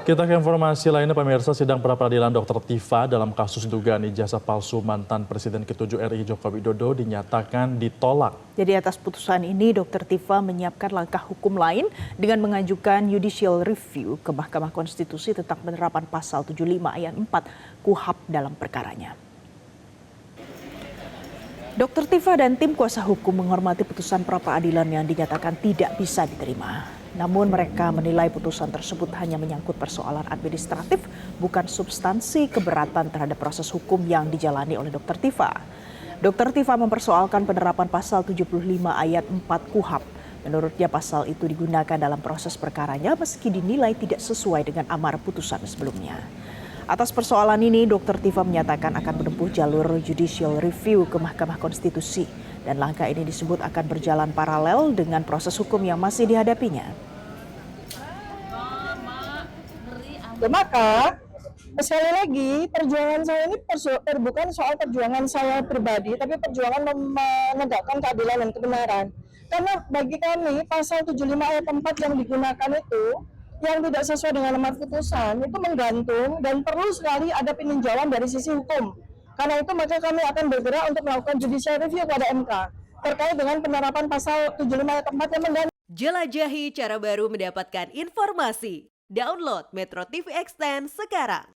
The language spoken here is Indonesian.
Kita ke informasi lainnya, pemirsa. Sidang pra-peradilan Dr. Tifa dalam kasus dugaan ijazah palsu mantan Presiden ke-7 RI Joko Widodo dinyatakan ditolak. Jadi atas putusan ini, Dr. Tifa menyiapkan langkah hukum lain dengan mengajukan judicial review ke Mahkamah Konstitusi tentang penerapan pasal 75 ayat 4 KUHP dalam perkaranya. Dr. Tifa dan tim kuasa hukum menghormati putusan pra-peradilan yang dinyatakan tidak bisa diterima. Namun mereka menilai putusan tersebut hanya menyangkut persoalan administratif, bukan substansi keberatan terhadap proses hukum yang dijalani oleh Dr. Tifa. Dr. Tifa mempersoalkan penerapan pasal 75 ayat 4 KUHP. Menurutnya pasal itu digunakan dalam proses perkaranya meski dinilai tidak sesuai dengan amar putusan sebelumnya. Atas persoalan ini, Dr. Tifa menyatakan akan menempuh jalur judicial review ke Mahkamah Konstitusi. Dan langkah ini disebut akan berjalan paralel dengan proses hukum yang masih dihadapinya. Maka, sekali lagi, perjuangan saya ini bukan soal perjuangan saya pribadi, tapi perjuangan menegakkan keadilan dan kebenaran. Karena bagi kami, pasal 75 ayat 4 yang digunakan itu, yang tidak sesuai dengan amar putusan, itu menggantung dan perlu sekali ada peninjauan dari sisi hukum. Karena itu maka kami akan bergerak untuk melakukan judicial review pada MK terkait dengan penerapan pasal 75 ayat 4 yang menggantung. Jelajahi cara baru mendapatkan informasi. Download Metro TV Extend sekarang.